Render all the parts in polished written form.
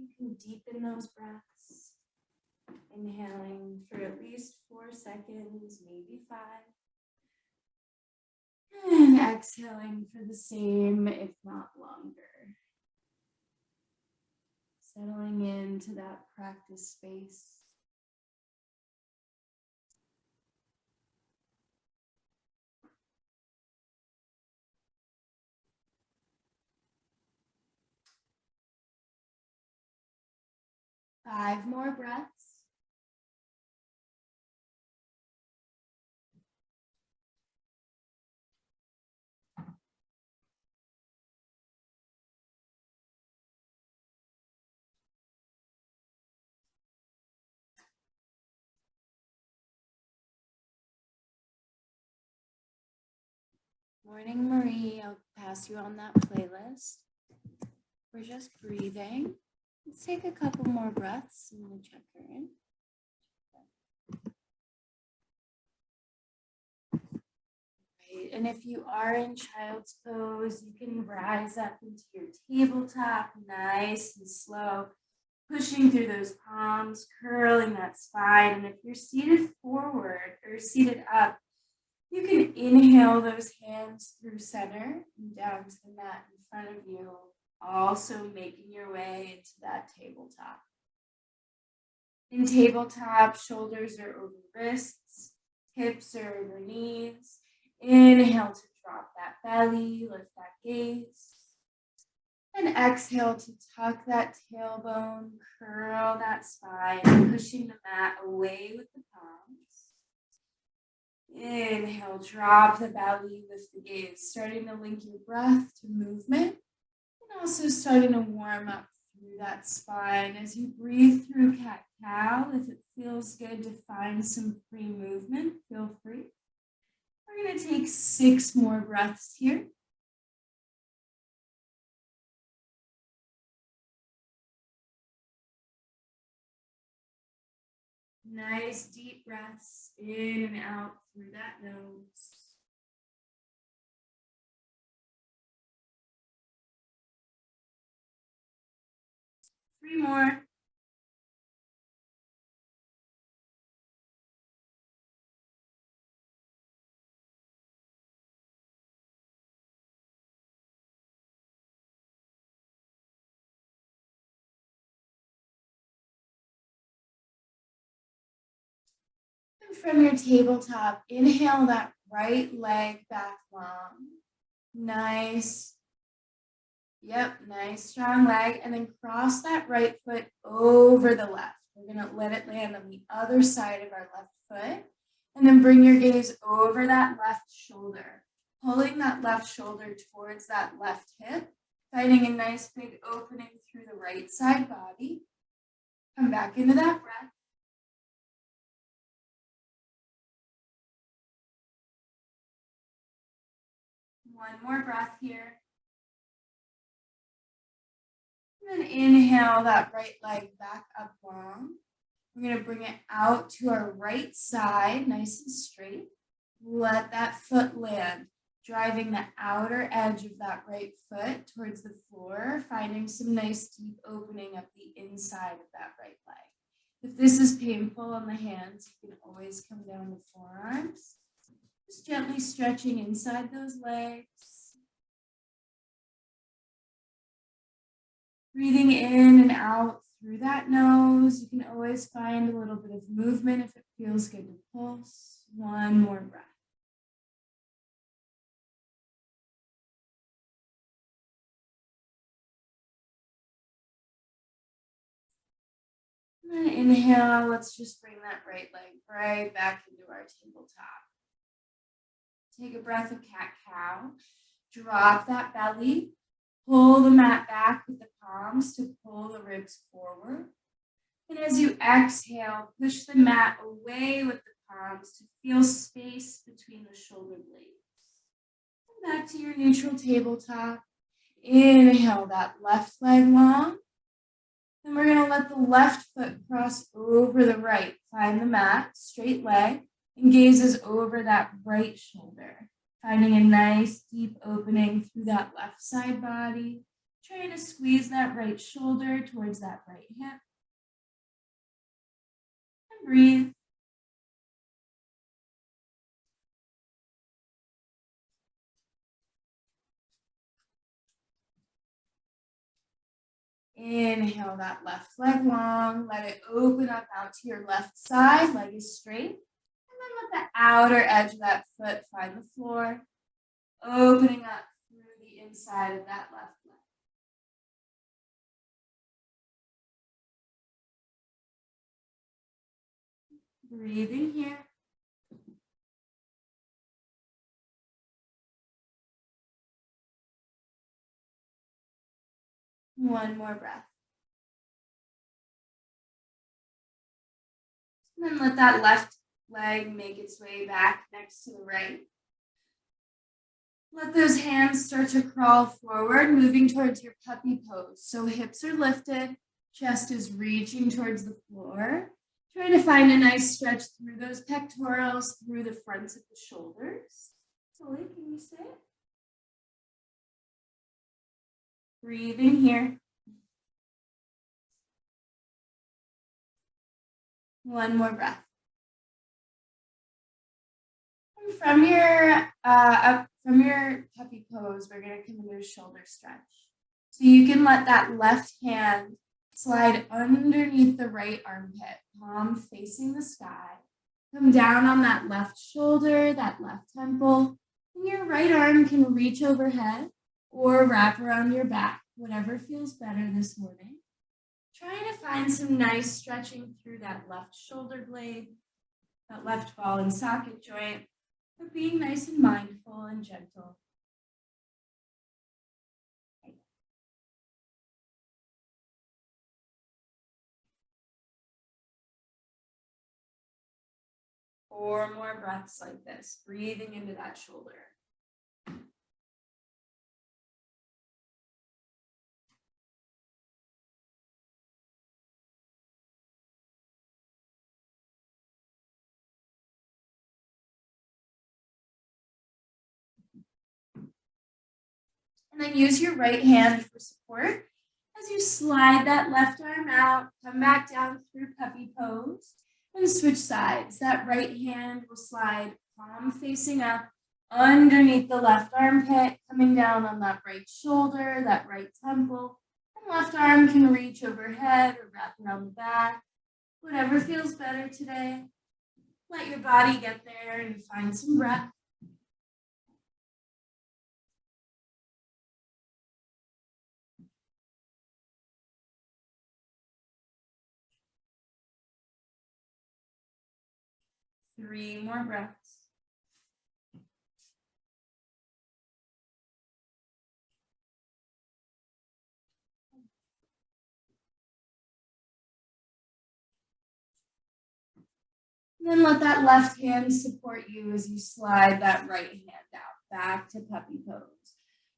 You can deepen those breaths. Inhaling for at least 4 seconds, maybe 5. And exhaling for the same, if not longer. Settling into that practice space. Five more breaths. Morning, Marie. I'll pass you on that playlist. We're just breathing. Let's take a couple more breaths and we'll check her in. Right. And if you are in child's pose, you can rise up into your tabletop, nice and slow, pushing through those palms, curling that spine. And if you're seated forward or seated up, you can inhale those hands through center and down to the mat in front of you, also making your way into that tabletop. In tabletop, shoulders are over wrists, hips are over knees. Inhale to drop that belly, lift that gaze. And exhale to tuck that tailbone, curl that spine, pushing the mat away with the palms. Inhale, drop the belly, lift the gaze, starting to link your breath to movement, and also starting to warm up through that spine. As you breathe through cat-cow, if it feels good to find some free movement, feel free. We're going to take 6 more breaths here. Nice deep breaths in and out through that nose. Three more. And from your tabletop, inhale that right leg back long. Nice. Yep, nice strong leg. And then cross that right foot over the left. We're going to let it land on the other side of our left foot. And then bring your gaze over that left shoulder, pulling that left shoulder towards that left hip, finding a nice big opening through the right side body. Come back into that breath. One more breath here. And then inhale that right leg back up long. We're going to bring it out to our right side, nice and straight. Let that foot land, driving the outer edge of that right foot towards the floor, finding some nice deep opening up the inside of that right leg. If this is painful on the hands, you can always come down to forearms. Just gently stretching inside those legs. Breathing in and out through that nose. You can always find a little bit of movement if it feels good to pulse. One more breath. And then inhale, let's just bring that right leg right back into our tabletop. Take a breath of cat-cow. Drop that belly. Pull the mat back with the palms to pull the ribs forward. And as you exhale, push the mat away with the palms to feel space between the shoulder blades. And back to your neutral tabletop. Inhale that left leg long. Then we're going to let the left foot cross over the right. Find the mat, straight leg, and gazes over that right shoulder. Finding a nice deep opening through that left side body, Try to squeeze that right shoulder towards that right hip. And breathe. Inhale that left leg long. Let it open up out to your left side. Leg is straight. And then let the outer edge of that foot find the floor. Opening up through the inside of that left leg. Breathing here. One more breath. And then let that left leg make its way back next to the right. Let those hands start to crawl forward, moving towards your puppy pose. So hips are lifted, chest is reaching towards the floor. Trying to find a nice stretch through those pectorals, through the fronts of the shoulders. Colie, can you say it? Breathing here. One more breath. And from your puppy pose, we're going to come into a shoulder stretch. So you can let that left hand slide underneath the right armpit, palm facing the sky. Come down on that left shoulder, that left temple, and your right arm can reach overhead or wrap around your back, whatever feels better this morning. Trying to find some nice stretching through that left shoulder blade, that left ball and socket joint, but being nice and mindful and gentle. Four more breaths like this, breathing into that shoulder. And then use your right hand for support as you slide that left arm out, come back down through puppy pose, and switch sides. That right hand will slide palm facing up underneath the left armpit, coming down on that right shoulder, that right temple. And left arm can reach overhead or wrap around the back. Whatever feels better today. Let your body get there and find some breath. Three more breaths. And then let that left hand support you as you slide that right hand out, back to puppy pose.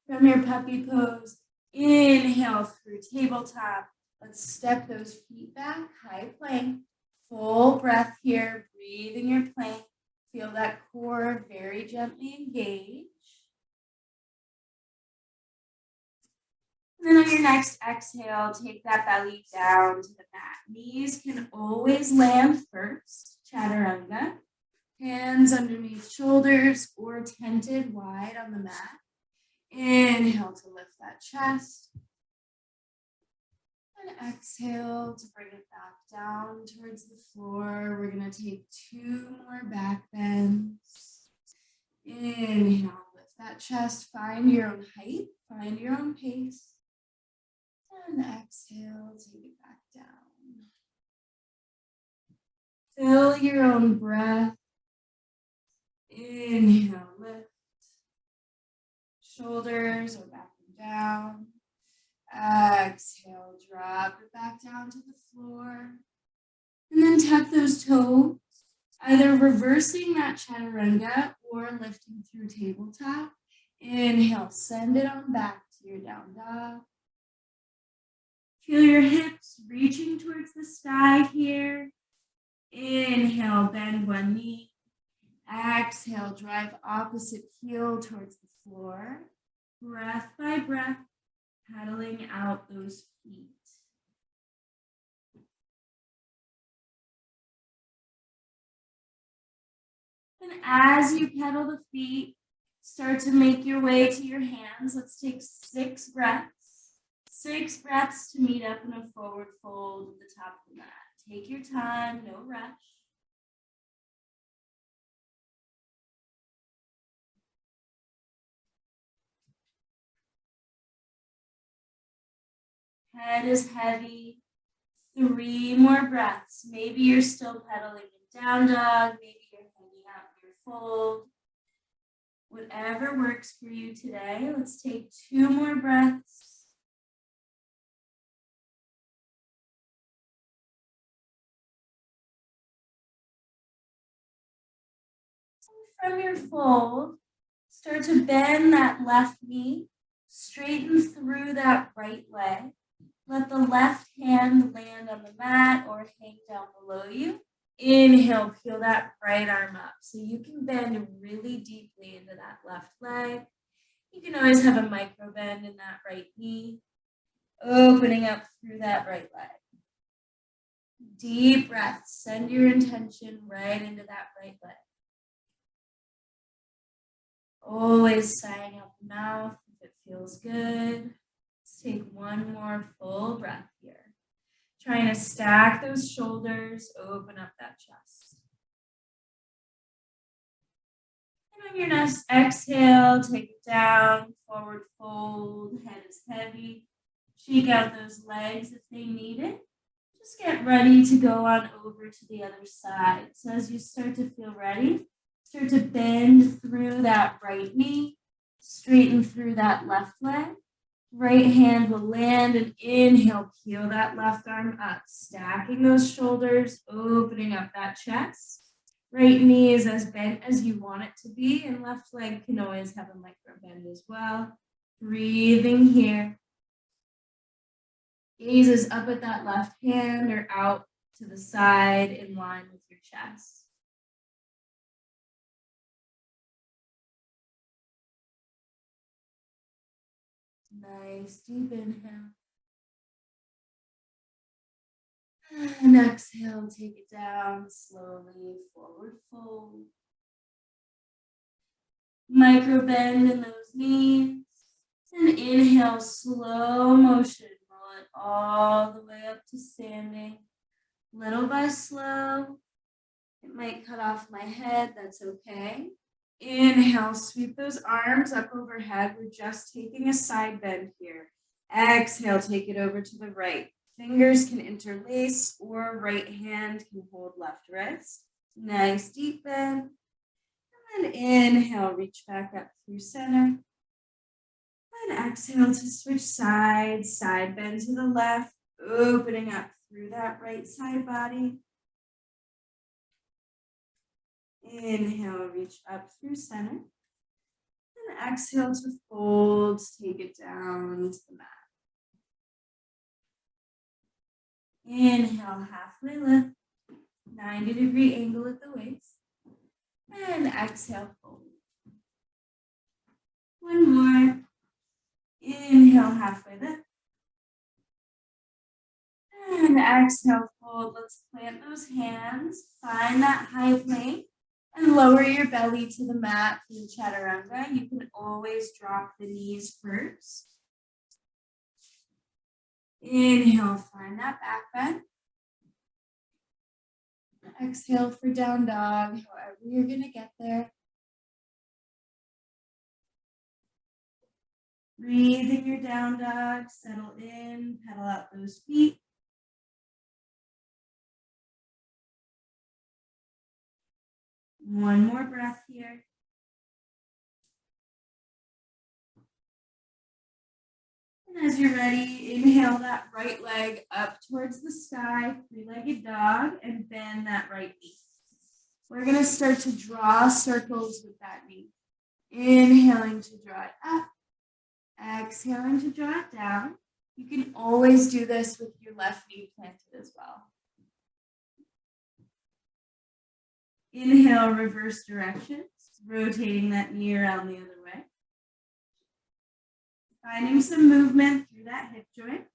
From your puppy pose, inhale through tabletop. Let's step those feet back, high plank. Full breath here, breathing your plank. Feel that core very gently engage. And then on your next exhale, take that belly down to the mat. Knees can always land first, chaturanga. Hands underneath shoulders or tented wide on the mat. Inhale to lift that chest. And exhale to bring it back down towards the floor. We're going to take two more back bends. Inhale, lift that chest. Find your own height. Find your own pace. And exhale, take it back down. Fill your own breath. Inhale, lift. Shoulders are back and down. Exhale, drop it back down to the floor. And then tuck those toes, either reversing that chaturanga or lifting through tabletop. Inhale, send it on back to your down dog. Feel your hips reaching towards the sky here. Inhale, bend one knee. Exhale, drive opposite heel towards the floor. Breath by breath. Pedaling out those feet. And as you pedal the feet, start to make your way to your hands. Let's take 6 breaths. 6 breaths to meet up in a forward fold at the top of the mat. Take your time, no rush. Head is heavy. 3 more breaths. Maybe you're still pedaling in down dog. Maybe you're hanging out in your fold. Whatever works for you today. Let's take 2 more breaths. From your fold, start to bend that left knee, straighten through that right leg. Let the left hand land on the mat or hang down below you. Inhale, peel that right arm up. So you can bend really deeply into that left leg. You can always have a micro bend in that right knee, opening up through that right leg. Deep breaths. Send your intention right into that right leg. Always sighing out the mouth if it feels good. Let's take 1 more full breath here. Trying to stack those shoulders, open up that chest. And on your next exhale, take it down, forward fold, head is heavy. Shake out those legs if they need it. Just get ready to go on over to the other side. So as you start to feel ready, start to bend through that right knee, straighten through that left leg. Right hand will land and inhale, peel that left arm up, stacking those shoulders, opening up that chest. Right knee is as bent as you want it to be, and left leg can always have a micro bend as well. Breathing here. Gaze is up at that left hand or out to the side in line with your chest. Nice, deep inhale. And exhale, take it down slowly, forward fold. Micro bend in those knees. And inhale, slow motion. Roll it all the way up to standing. Little by slow. It might cut off my head, that's okay. Inhale, sweep those arms up overhead. We're just taking a side bend here. Exhale, take it over to the right. Fingers can interlace or right hand can hold left wrist. Nice deep bend. And inhale, reach back up through center. And exhale to switch sides, side bend to the left, opening up through that right side body. Inhale, reach up through center. And exhale to fold, take it down to the mat. Inhale, halfway lift, 90-degree angle at the waist. And exhale, fold. 1 more. Inhale, halfway lift. And exhale, fold. Let's plant those hands. Find that high plank and lower your belly to the mat for the chaturanga. You can always drop the knees first. Inhale, find that back bend. Exhale for down dog, however you're going to get there. Breathe in your down dog, settle in, pedal out those feet. One more breath here. And as you're ready, inhale that right leg up towards the sky, 3-legged dog, and bend that right knee. We're going to start to draw circles with that knee. Inhaling to draw it up, exhaling to draw it down. You can always do this with your left knee planted as well. Inhale, reverse directions, rotating that knee around the other way. finding some movement through that hip joint.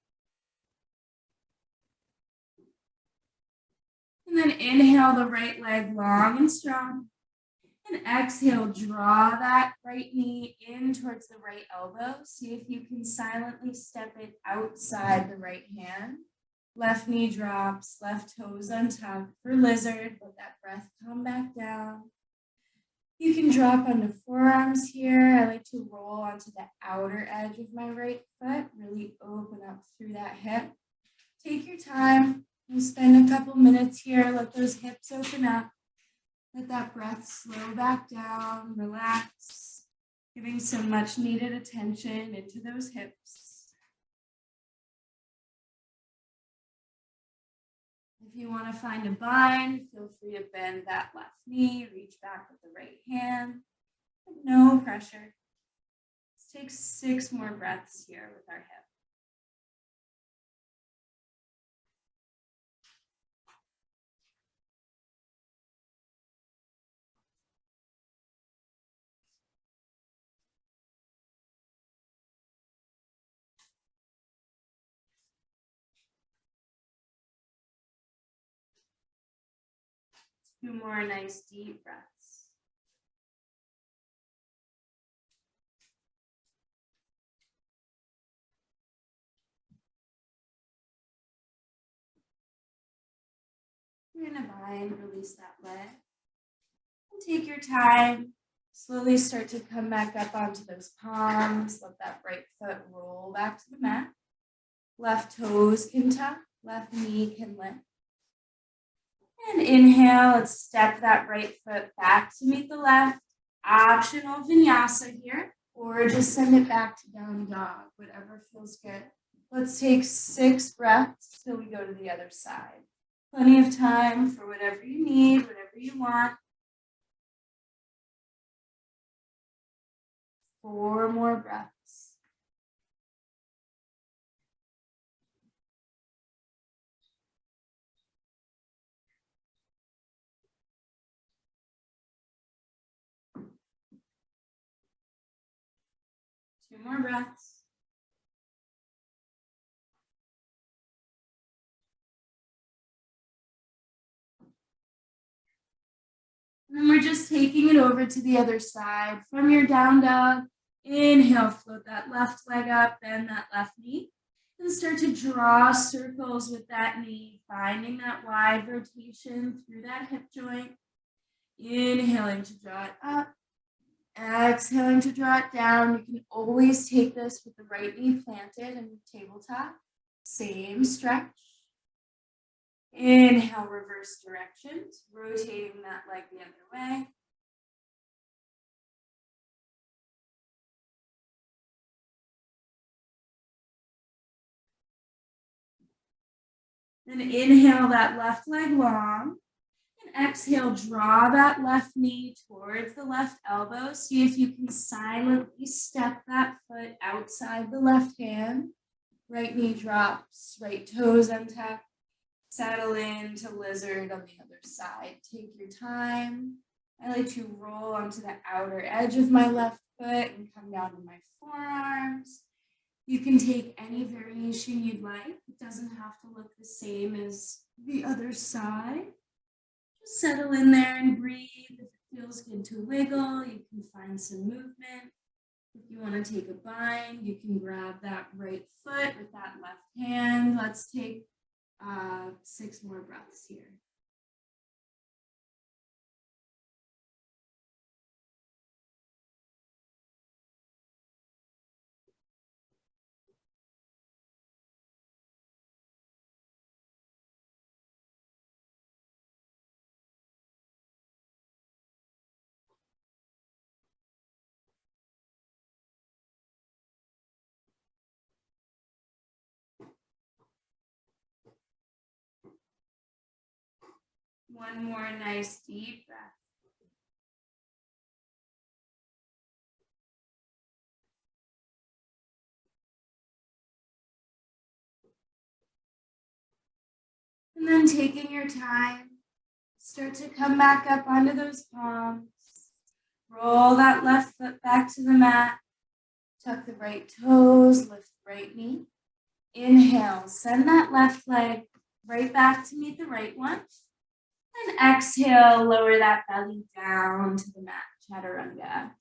And then inhale the right leg long and strong. And exhale, draw that right knee in towards the right elbow. See if you can silently step it outside the right hand. Left knee drops, left toes untucked for lizard. Let that breath come back down. You can drop onto forearms here. I like to roll onto the outer edge of my right foot. Really open up through that hip. Take your time. We'll spend a couple minutes here. Let those hips open up. Let that breath slow back down. Relax. Giving some much needed attention into those hips. If you want to find a bind, feel free to bend that left knee, reach back with the right hand. But no pressure. Let's take 6 more breaths here with our hip. Two more nice deep breaths. You're in a bind, release that leg. And take your time. Slowly start to come back up onto those palms. Let that right foot roll back to the mat. Left toes can tuck, left knee can lift. And inhale, let's step that right foot back to meet the left. Optional vinyasa here, or just send it back to down dog, whatever feels good. Let's take 6 breaths till we go to the other side. Plenty of time for whatever you need, whatever you want. 4 more breaths. Two more breaths. And then we're just taking it over to the other side. From your down dog, inhale, float that left leg up, bend that left knee. And start to draw circles with that knee, finding that wide rotation through that hip joint. Inhaling to draw it up. Exhaling to draw it down. You can always take this with the right knee planted in the tabletop. Same stretch. Inhale, reverse directions, rotating that leg the other way. Then inhale that left leg long. And exhale, draw that left knee towards the left elbow. See if you can silently step that foot outside the left hand. Right knee drops, right toes untucked. Settle into lizard on the other side. Take your time. I like to roll onto the outer edge of my left foot and come down to my forearms. You can take any variation you'd like. It doesn't have to look the same as the other side. Just settle in there and breathe. If it feels good to wiggle, you can find some movement. If you want to take a bind, you can grab that right foot with that left hand. Let's take 6 more breaths here. One more nice deep breath. And then taking your time, start to come back up onto those palms. Roll that left foot back to the mat. Tuck the right toes, lift the right knee. Inhale, send that left leg right back to meet the right one. And exhale, lower that belly down to the mat, chaturanga.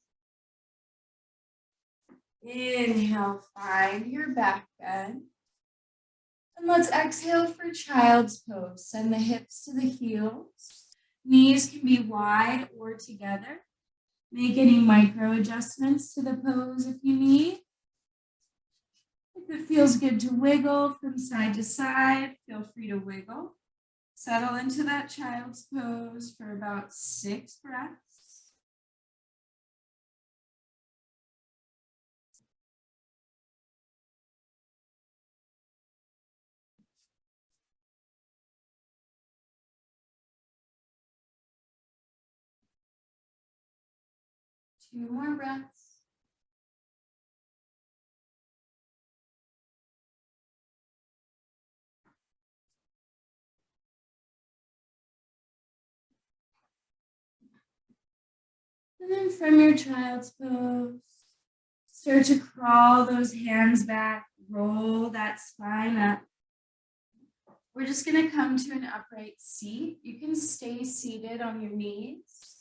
Inhale, find your back bend. And let's exhale for child's pose. Send the hips to the heels. Knees can be wide or together. Make any micro adjustments to the pose if you need. If it feels good to wiggle from side to side, feel free to wiggle. Settle into that child's pose for about 6 breaths. Two more breaths. And then from your child's pose, start to crawl those hands back, roll that spine up. We're just going to come to an upright seat. You can stay seated on your knees.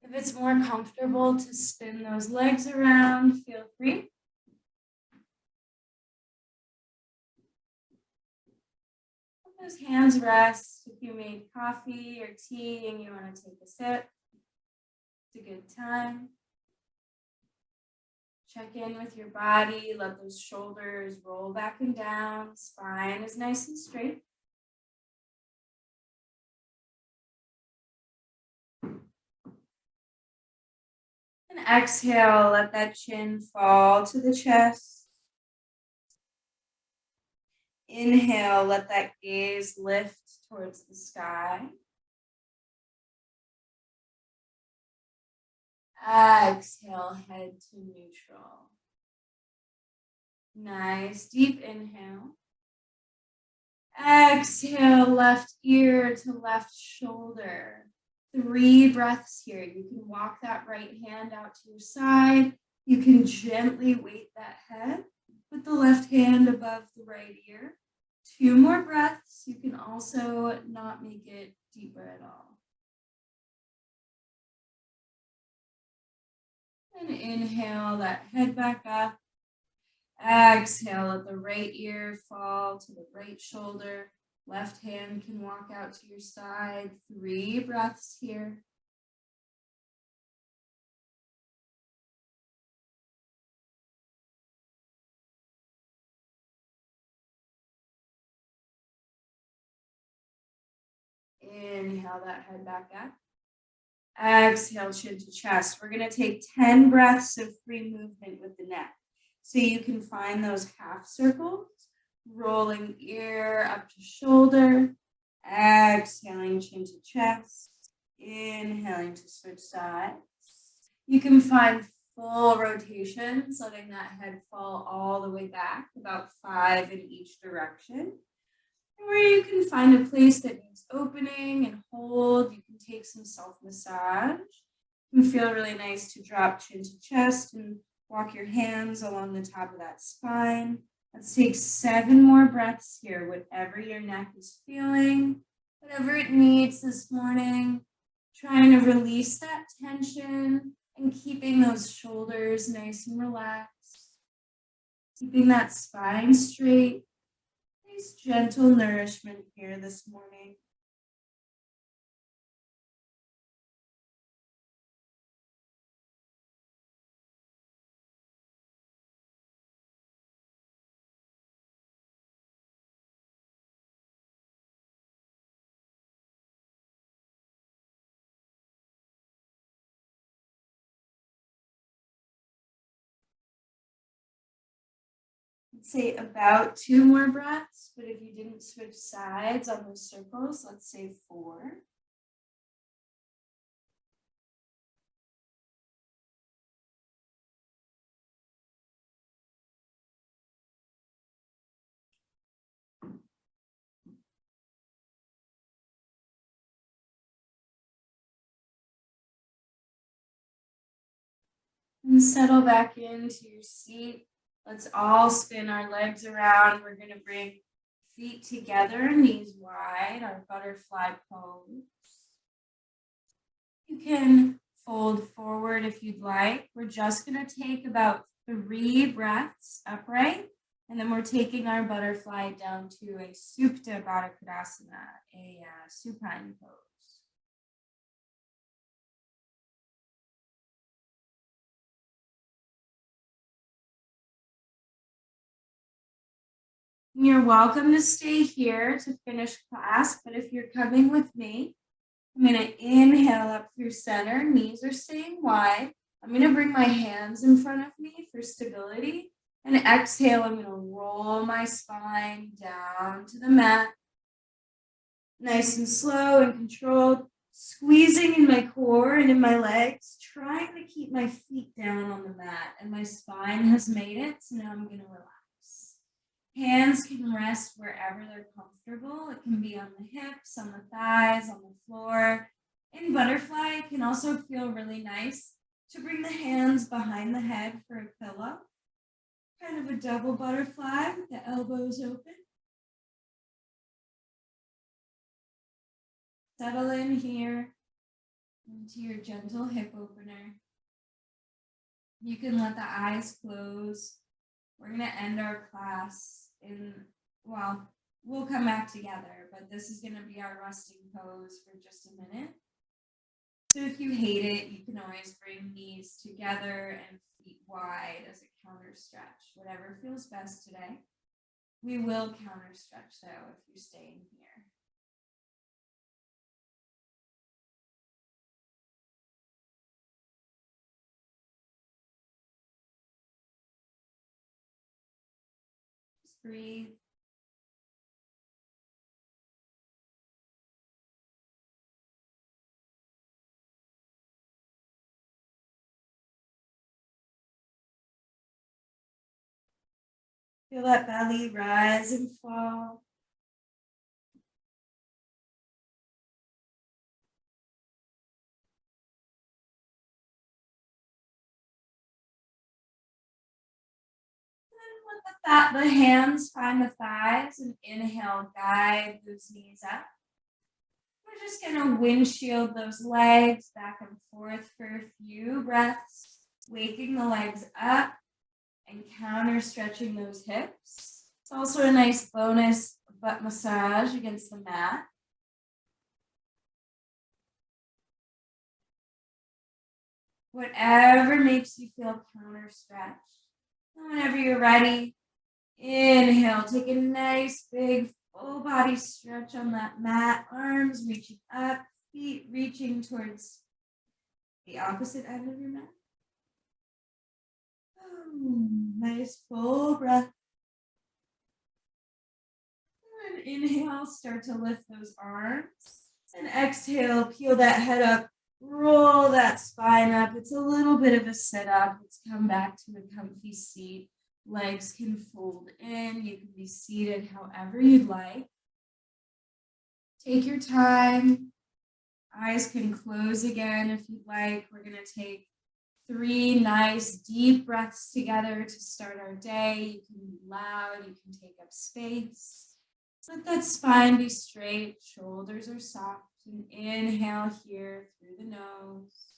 If it's more comfortable to spin those legs around, feel free. Let those hands rest. If you made coffee or tea and you want to take a sip, it's a good time. Check in with your body. Let those shoulders roll back and down. Spine is nice and straight. And exhale, let that chin fall to the chest. Inhale, let that gaze lift towards the sky. Exhale, head to neutral. Nice, deep inhale. Exhale, left ear to left shoulder. 3 breaths here. You can walk that right hand out to your side. You can gently weight that head. Put the left hand above the right ear. 2 more breaths. You can also not make it deeper at all. And inhale that head back up. Exhale, let the right ear fall to the right shoulder. Left hand can walk out to your side. 3 breaths here. Inhale that head back up. Exhale, chin to chest. We're going to take 10 breaths of free movement with the neck. So you can find those half circles, rolling ear up to shoulder, exhaling chin to chest, inhaling to switch sides. You can find full rotations, letting that head fall all the way back, about 5 in each direction. Or you can find a place that needs opening and hold. You can take some self-massage. It can feel really nice to drop chin to chest and walk your hands along the top of that spine. Let's take 7 more breaths here, whatever your neck is feeling, whatever it needs this morning. Trying to release that tension and keeping those shoulders nice and relaxed. Keeping that spine straight. Nice gentle nourishment here this morning. Let's say about 2 more breaths, but if you didn't switch sides on those circles, let's say 4. And settle back into your seat. Let's all spin our legs around. We're going to bring feet together, knees wide, our butterfly pose. You can fold forward if you'd like. We're just going to take about 3 breaths upright, and then we're taking our butterfly down to a Supta Baddha Konasana, a supine pose. You're welcome to stay here to finish class, but if you're coming with me, I'm going to inhale up through center, knees are staying wide. I'm going to bring my hands in front of me for stability, and exhale, I'm going to roll my spine down to the mat. Nice and slow and controlled, squeezing in my core and in my legs, trying to keep my feet down on the mat, and my spine has made it, so now I'm going to relax. Hands can rest wherever they're comfortable. It can be on the hips, on the thighs, on the floor. In butterfly, it can also feel really nice to bring the hands behind the head for a pillow. Kind of a double butterfly with the elbows open. Settle in here into your gentle hip opener. You can let the eyes close. We're going to end our class we'll come back together, but this is going to be our resting pose for just a minute. So if you hate it, you can always bring knees together and feet wide as a counter stretch, whatever feels best today. We will counter stretch though if you're staying here. Just breathe. Feel that belly rise and fall. And let the hands find the thighs, and inhale, guide those knees up. We're just going to windshield those legs back and forth for a few breaths, waking the legs up and counter stretching those hips. It's also a nice bonus butt massage against the mat. Whatever makes you feel counter stretch. And whenever you're ready, inhale, take a nice big full body stretch on that mat, arms reaching up, feet reaching towards the opposite end of your mat. Nice full breath. And inhale, start to lift those arms. And exhale, peel that head up, roll that spine up. It's a little bit of a sit up. Let's come back to a comfy seat. Legs can fold in. You can be seated however you'd like. Take your time. Eyes can close again if you'd like. We're going to take 3 nice deep breaths together to start our day. You can be loud. You can take up space. Let that spine be straight. Shoulders are soft. And inhale here through the nose.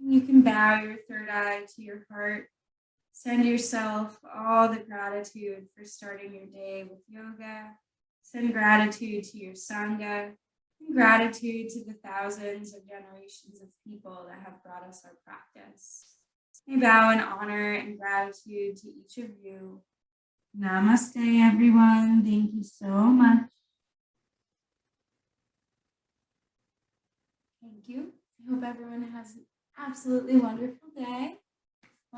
You can bow your third eye to your heart. Send yourself all the gratitude for starting your day with yoga. Send gratitude to your Sangha. And gratitude to the thousands of generations of people that have brought us our practice. I bow in honor and gratitude to each of you. Namaste, everyone. Thank you so much. Thank you. I hope everyone has an absolutely wonderful day.